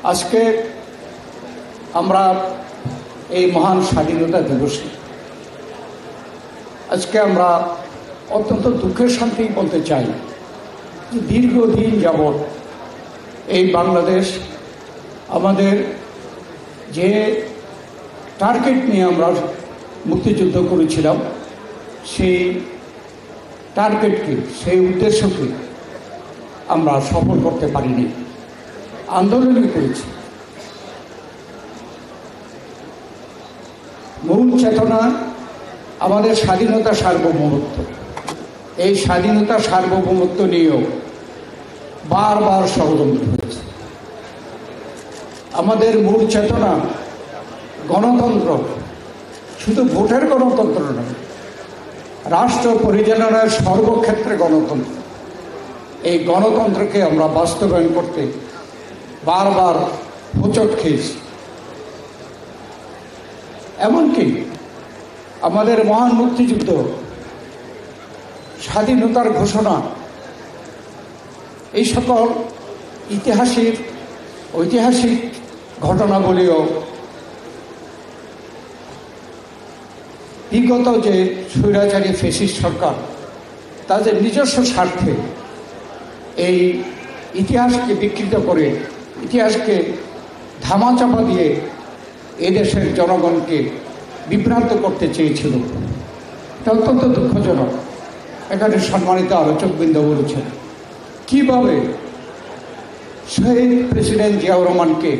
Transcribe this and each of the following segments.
আজকে আমরা এই মহান স্বাধীনতা দিবসে আজকে আমরা অত্যন্ত দুঃখের সাথে বলতে চাই যে দীর্ঘদিন যাবৎ এই বাংলাদেশ আমাদের যে টার্গেট নিয়ে আমরা মুক্তিযুদ্ধ করেছিলাম সেই টার্গেটকে, সেই উদ্দেশ্যকে আমরা সফল করতে পারিনি। আন্দোলন করেছি, মূল চেতনা আমাদের স্বাধীনতা সার্বভৌমত্ব। এই স্বাধীনতা সার্বভৌমত্ব নিয়েও বারবার ষড়যন্ত্র হয়েছে। আমাদের মূল চেতনা গণতন্ত্র, শুধু ভোটের গণতন্ত্র নয়, রাষ্ট্র পরিচালনার সর্বক্ষেত্রে গণতন্ত্র। এই গণতন্ত্রকে আমরা বাস্তবায়ন করতে বারবার হোঁচট খেয়েছি। এমনকি আমাদের মহান মুক্তিযুদ্ধ, স্বাধীনতার ঘোষণা, এই সকল ঐতিহাসিক ঘটনাবলীও বিগত যে স্বৈরাচারী ফ্যাসিস্ট সরকার তাদের নিজস্ব স্বার্থে এই ইতিহাসকে বিকৃত করে, ইতিহাসকে ধামাচাপা দিয়ে এদেশের জনগণকে বিভ্রান্ত করতে চেয়েছিল। এটা অত্যন্ত দুঃখজনক। এখানে সম্মানিত আলোচকবৃন্দ বলেছেন কীভাবে শহীদ প্রেসিডেন্ট জিয়াউর রহমানকে,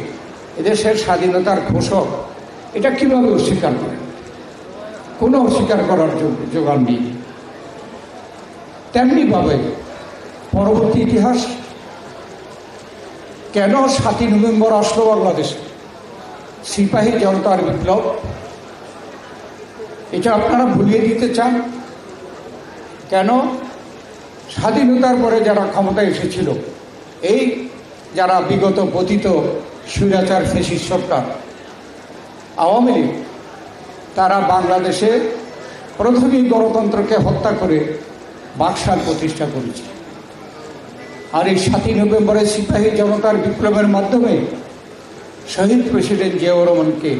এদেশের স্বাধীনতার ঘোষক, এটা কীভাবে অস্বীকার করেন? কোনো অস্বীকার করার জোগান নেই। তেমনিভাবে পরবর্তী ইতিহাস, কেন ৭ই নভেম্বর আসলো বাংলাদেশে? সিপাহী জনতার বিপ্লব, এটা আপনারা ভুলিয়ে দিতে চান? কেন স্বাধীনতার পরে যারা ক্ষমতায় এসেছিল, এই যারা বিগত পতিত স্বৈরাচার ফ্যাসিস্ট সরকার আওয়ামী লীগ, তারা বাংলাদেশে প্রথমেই গণতন্ত্রকে হত্যা করে বাকশাল প্রতিষ্ঠা করেছে। আর এই ৭ই নভেম্বরের সিপাহী জনতার বিপ্লবের মাধ্যমে শহীদ প্রেসিডেন্ট জিয়াউর রহমানকে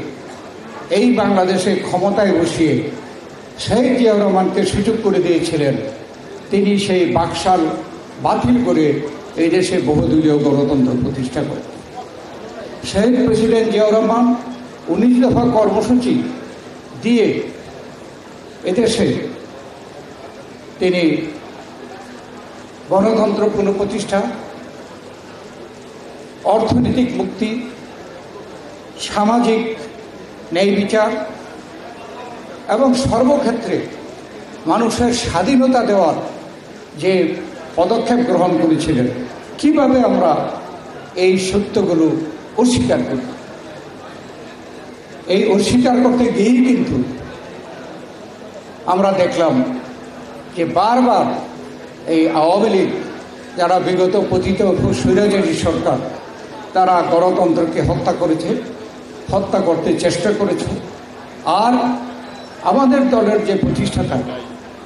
এই বাংলাদেশে ক্ষমতায় বসিয়ে শহীদ জিয়াউর রহমানকে সুযোগ করে দিয়েছিলেন তিনি সেই বাকশাল বাতিল করে এই দেশে বহুদলীয় গণতন্ত্র প্রতিষ্ঠা করেন। শহীদ প্রেসিডেন্ট জিয়াউর রহমান 19 দফা কর্মসূচি দিয়ে এদেশে তিনি গণতন্ত্র পুনঃপ্রতিষ্ঠা, অর্থনৈতিক মুক্তি, সামাজিক ন্যায় বিচার এবং সর্বক্ষেত্রে মানুষের স্বাধীনতা দেওয়ার যে পদক্ষেপ গ্রহণ করেছিলেন, কিভাবে আমরা এই সত্যগুলো অস্বীকার করি? এই অস্বীকার করতে গিয়েই কিন্তু আমরা দেখলাম যে বারবার এই আওয়ামী লীগ, যারা বিগত পতিত স্বৈরাচারী সরকার, তারা গণতন্ত্রকে হত্যা করেছে, হত্যা করতে চেষ্টা করেছে। আর আমাদের দলের যে প্রতিষ্ঠাতা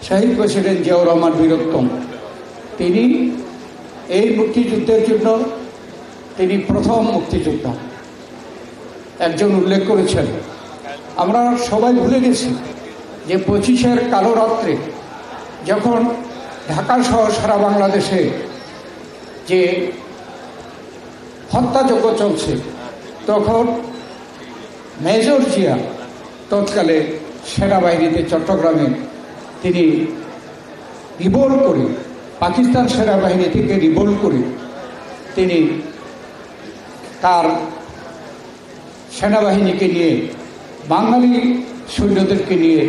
শহীদ প্রেসিডেন্ট জিয়াউর রহমান বীরোত্তম, তিনি এই মুক্তিযুদ্ধের জন্য তিনি প্রথম মুক্তিযোদ্ধা একজন উল্লেখ করেছেন। আমরা সবাই ভুলে গেছি যে 25-এর কালো রাত্রে যখন ঢাকা সহ সারা বাংলাদেশে যে হত্যাযজ্ঞ চলছে, তখন মেজর জিয়া তৎকালে সেনাবাহিনীতে চট্টগ্রামে তিনি রিভোল্ট করে, পাকিস্তান সেনাবাহিনী থেকে রিভোল্ট করে তিনি তার সেনাবাহিনীকে নিয়ে, বাঙালি সৈন্যদেরকে নিয়ে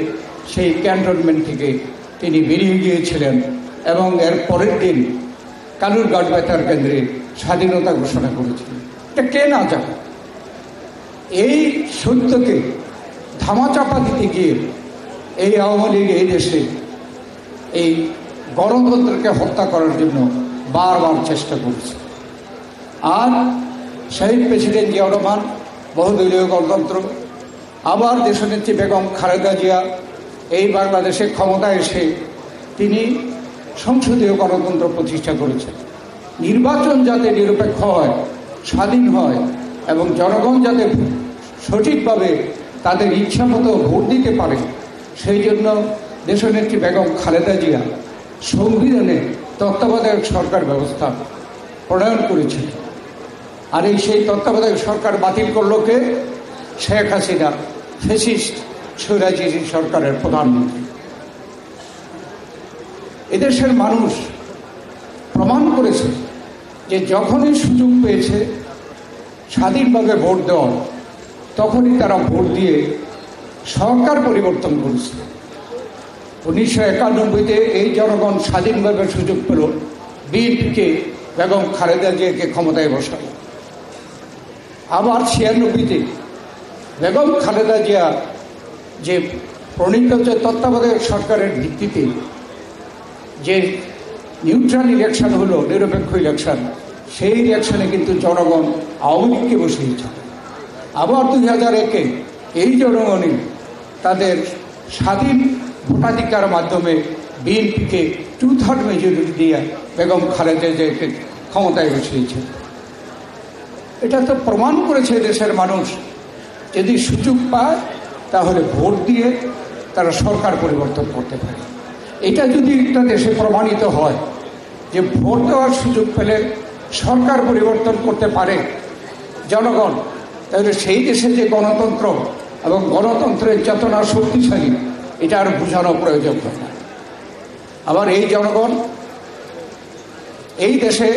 সেই ক্যান্টনমেন্ট থেকে তিনি বেরিয়ে গিয়েছিলেন এবং এর পরের দিন কালুরঘাট বেতার কেন্দ্রে স্বাধীনতা ঘোষণা করেছিলেন। এটা কে না জানে? এই সত্যকে ধামাচাপা দিতে গিয়ে এই আওয়ামী লীগ এই দেশে এই গণতন্ত্রকে হত্যা করার জন্য বারবার চেষ্টা করেছে। আর শহীদ প্রেসিডেন্ট জিয়াউর রহমান, বহুদলীয় গণতন্ত্র, আবার দেশনেত্রী বেগম খালেদা জিয়া এই বাংলাদেশে ক্ষমতায় এসে তিনি সংসদীয় গণতন্ত্র প্রতিষ্ঠা করেছেন। নির্বাচন যাতে নিরপেক্ষ হয়, স্বাধীন হয়, এবং জনগণ যাতে সঠিকভাবে তাদের ইচ্ছা মতো ভোট দিতে পারে, সেই জন্য দেশনেত্রী বেগম খালেদা জিয়া সংবিধানে তত্ত্বাবধায়ক সরকার ব্যবস্থা প্রণয়ন করেছিল। আর এই সেই তত্ত্বাবধায়ক সরকার বাতিল করলো কে? শেখ হাসিনা, ফ্যাসিস্ট স্বৈরাচারী সরকারের প্রধানমন্ত্রী। এদেশের মানুষ প্রমাণ করেছে যে যখনই সুযোগ পেয়েছে স্বাধীনভাবে ভোট দেওয়ার, তখনই তারা ভোট দিয়ে সরকার পরিবর্তন করেছে। 1991-তে এই জনগণ স্বাধীনভাবে সুযোগ পেল বিএনপিকে, বেগম খালেদা জিয়াকে ক্ষমতায় বসালো। আবার 96-তে বেগম খালেদা জিয়া যে প্রণীত যে তত্ত্বাবধায়ক সরকারের ভিত্তিতে যে নিউট্রাল ইলেকশন হলো, নিরপেক্ষ ইলেকশন, সেই ইলেকশনে কিন্তু জনগণ আওয়ামী লীগকে বসিয়েছে। আবার 2001-এ এই জনগণই তাদের স্বাধীন ভোটাধিকার মাধ্যমে বিএনপিকে 2/3 মেজরিটি দিয়ে বেগম খালেদা জিয়াকে ক্ষমতায় বসিয়েছে। এটা তো প্রমাণ করেছে দেশের মানুষ যদি সুযোগ পায় তাহলে ভোট দিয়ে তারা সরকার পরিবর্তন করতে পারে। এটা যদি একটা দেশে প্রমাণিত হয় যে ভোট দেওয়ার সুযোগ পেলে সরকার পরিবর্তন করতে পারে জনগণ, তাহলে সেই দেশে যে গণতন্ত্র এবং গণতন্ত্রের চেতনা শক্তিশালী, এটা আর বোঝানো প্রয়োজন হয় না। আবার এই জনগণ এই দেশে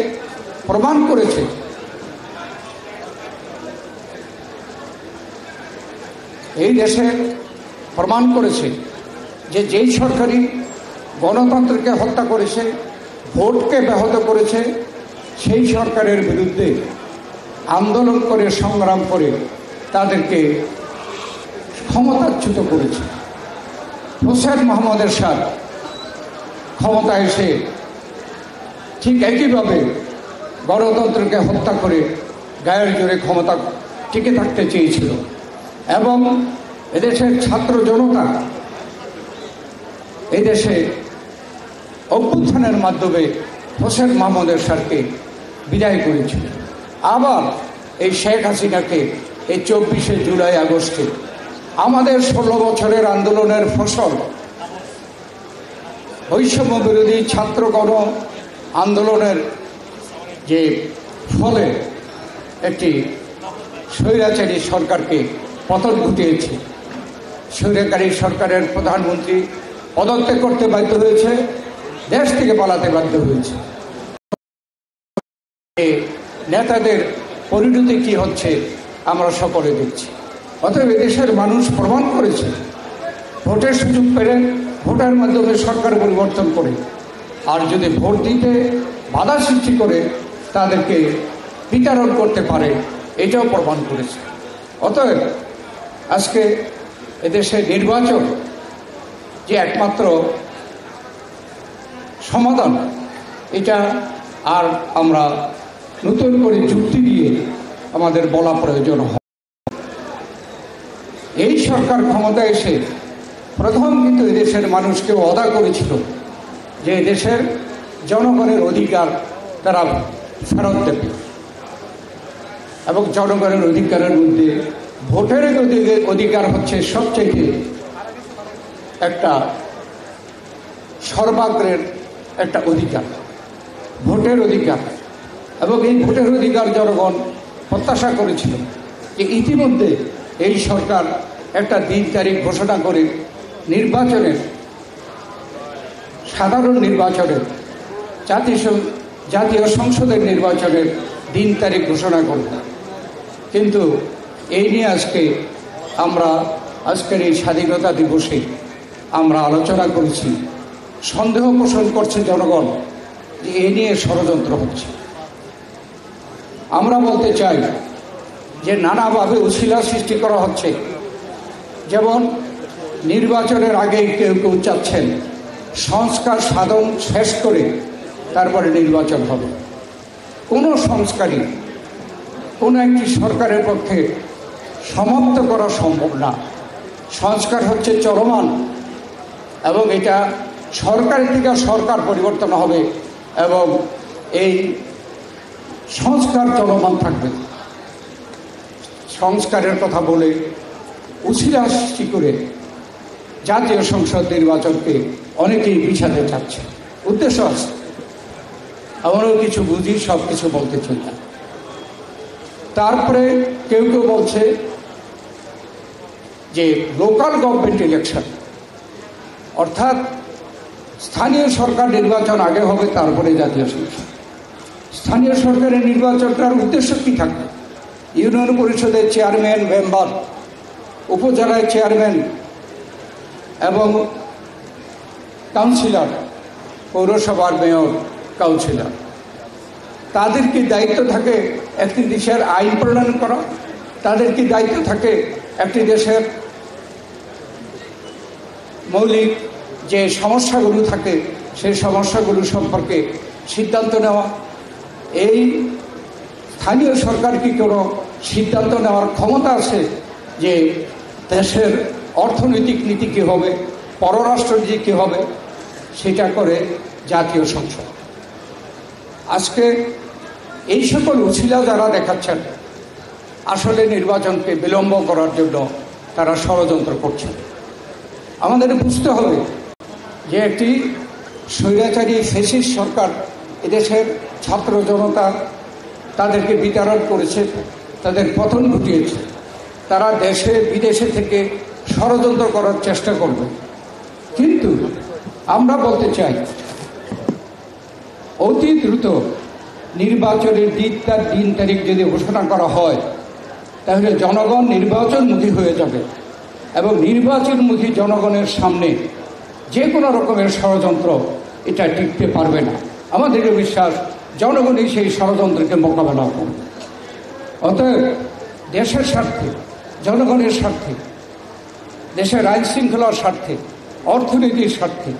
প্রমাণ করেছে যে যেই সরকারি গণতন্ত্রকে হত্যা করেছে, ভোটকে ব্যাহত করেছে, সেই সরকারের বিরুদ্ধে আন্দোলন করে সংগ্রাম করে তাদেরকে ক্ষমতাচ্যুত করেছে। হোসেন মোহাম্মদ এরশাদ ক্ষমতায় এসে ঠিক একইভাবে গণতন্ত্রকে হত্যা করে গায়ের জোরে ক্ষমতা টিকে থাকতে চেয়েছিল। এবং এদেশের ছাত্র জনতা এই দেশে অভ্যুত্থানের মাধ্যমে হোসেন মোহাম্মদ এরশাদকে বিদায় করেছিল। আবার এই শেখ হাসিনাকে এই 24শে জুলাই আগস্টে আমাদের 16 বছরের আন্দোলনের ফসল, বৈষম্য বিরোধী ছাত্র গণ আন্দোলনের যে ফলে একটি স্বৈরাচারী সরকারকে পতন ঘটিয়েছে। স্বৈরাচারী সরকারের প্রধানমন্ত্রী পদত্যাগ করতে বাধ্য হয়েছে, দেশ থেকে পালাতে বাধ্য হয়েছে। নেতাদের পরিণতি কি হচ্ছে আমরা সকলে দেখছি। অতএব দেশের মানুষ প্রমাণ করেছে ভোটের সুযোগ পেলে ভোটের মাধ্যমে সরকার পরিবর্তন করে, আর যদি ভোট দিতে বাধা সৃষ্টি করে তাদেরকে বিতাড়ন করতে পারে, এটাও প্রমাণ করেছে। অতএব আজকে এদেশে নির্বাচন যে একমাত্র সমাধান, এটা আর আমরা নতুন করে যুক্তি দিয়ে আমাদের বলা প্রয়োজন হয়। এই সরকার ক্ষমতায় এসে প্রথম কিন্তু এদেশের মানুষকে ওয়াদা করেছিল যে দেশের জনগণের অধিকার তারা ফেরত দেবে, এবং জনগণের অধিকারের মধ্যে ভোটের অধিকার হচ্ছে সবচেয়ে একটা সর্বাগ্রের একটা অধিকার, ভোটের অধিকার। এবং এই ভোটের অধিকার জনগণ প্রত্যাশা করেছিল যে ইতিমধ্যে এই সরকার একটা দিন তারিখ ঘোষণা করে নির্বাচনের, সাধারণ নির্বাচনের, জাতীয় সংসদের নির্বাচনের দিন তারিখ ঘোষণা করবে। কিন্তু এই নিয়ে আজকের এই স্বাধীনতা দিবসে আমরা আলোচনা করেছি। সন্দেহ পোষণ করছে জনগণ যে এই নিয়ে ষড়যন্ত্র হচ্ছে। আমরা বলতে চাই যে নানাভাবে উছিলা সৃষ্টি করা হচ্ছে। যেমন নির্বাচনের আগেই কেউ কেউ চাচ্ছেন সংস্কার সাধন শেষ করে তারপরে নির্বাচন হবে। কোনো সংস্কারই কোনো একটি সরকারের পক্ষে সমাপ্ত করা সম্ভব না। সংস্কার হচ্ছে চলমান, এবং এটা সরকার থেকে সরকার পরিবর্তন হবে এবং এই সংস্কার চলমান থাকবে। সংস্কারের কথা বলে উছিলা সৃষ্টি করে জাতীয় সংসদ নির্বাচনকে অনেকেই পিছাতে চাচ্ছে। উদ্দেশ্য আছে, আমরাও কিছু বুঝি, সব কিছু বলতে চাই না। তারপরে কেউ কেউ বলছে যে লোকাল গভর্নমেন্ট ইলেকশন, অর্থাৎ স্থানীয় সরকার নির্বাচন আগে হবে, তারপরে জাতীয় সংসদ। স্থানীয় সরকারের নির্বাচনটার উদ্দেশ্য কী থাকবে? ইউনিয়ন পরিষদের চেয়ারম্যান, মেম্বার, উপজেলার চেয়ারম্যান এবং কাউন্সিলর, পৌরসভার মেয়র, কাউন্সিলর, তাদের কি দায়িত্ব থাকে একটি দেশের আইন প্রণয়ন করা? তাদের কি দায়িত্ব থাকে একটি দেশের মৌলিক যে সমস্যাগুলো থাকে সেই সমস্যাগুলো সম্পর্কে সিদ্ধান্ত নেওয়া? এই স্থানীয় সরকার কি কোনো সিদ্ধান্ত নেওয়ার ক্ষমতা আছে যে দেশের অর্থনৈতিক নীতি কী হবে, পররাষ্ট্রনীতি কী হবে? সেটা করে জাতীয় সংসদ। আজকে এই সকল উছিলা যারা দেখাচ্ছেন, আসলে নির্বাচনকে বিলম্ব করার জন্য তারা ষড়যন্ত্র করছেন। আমাদের বুঝতে হবে যে একটি স্বৈরাচারী ফ্যাসিস্ট সরকার এদেশের ছাত্র জনতা তাদেরকে বিতাড়ন করেছে, তাদের পতন ঘটিয়েছে। তারা দেশে বিদেশে থেকে ষড়যন্ত্র করার চেষ্টা করবে। কিন্তু আমরা বলতে চাই, অতি দ্রুত নির্বাচনের দিন তারিখ যদি ঘোষণা করা হয়, তাহলে জনগণ নির্বাচনমুখী হয়ে যাবে এবং নির্বাচনমুখী জনগণের সামনে যে কোনো রকমের ষড়যন্ত্র এটা টিকতে পারবে না। আমাদের বিশ্বাস জনগণই সেই ষড়যন্ত্রকে মোকাবেলা করবে। অতএব দেশের স্বার্থে, জনগণের স্বার্থে, দেশের আইন শৃঙ্খলার স্বার্থে, অর্থনীতির স্বার্থে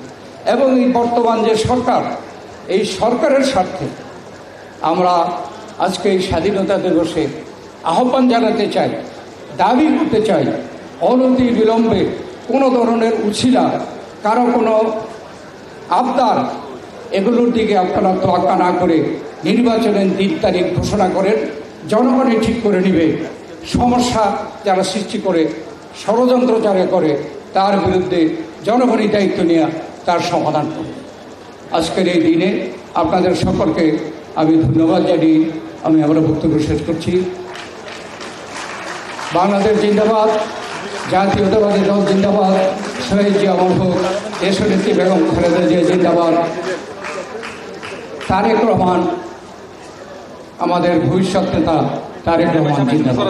এবং এই বর্তমান যে সরকার, এই সরকারের স্বার্থে আমরা আজকে এই স্বাধীনতা দিবসে আহ্বান জানাতে চাই, দাবি করতে চাই, অনতি বিলম্বে কোনো ধরনের উছিলা, কারো কোনো আবদার, এগুলোর দিকে আপনারা তোয়াক্কা না করে নির্বাচনের দিন তারিখ ঘোষণা করেন। জনগণই ঠিক করে নেবে। সমস্যা যারা সৃষ্টি করে, ষড়যন্ত্র যারা করে, তার বিরুদ্ধে জনগণই দায়িত্ব নিয়ে তার সমাধান করবে। আজকের এই দিনে আপনাদের সকলকে আমি ধন্যবাদ জানিয়ে আমি আমার বক্তব্য শেষ করছি। বাংলাদেশ জিন্দাবাদ, জাতীয়তাবাদী দল জিন্দাবাদ, শহীদ জিয়া হোক, দেশনেত্রী বেগম খালেদা জিয়া জিন্দাবাদ, তারেক রহমান আমাদের ভবিষ্যৎ নেতা, তারেক রহমান জিন্দাবাদ।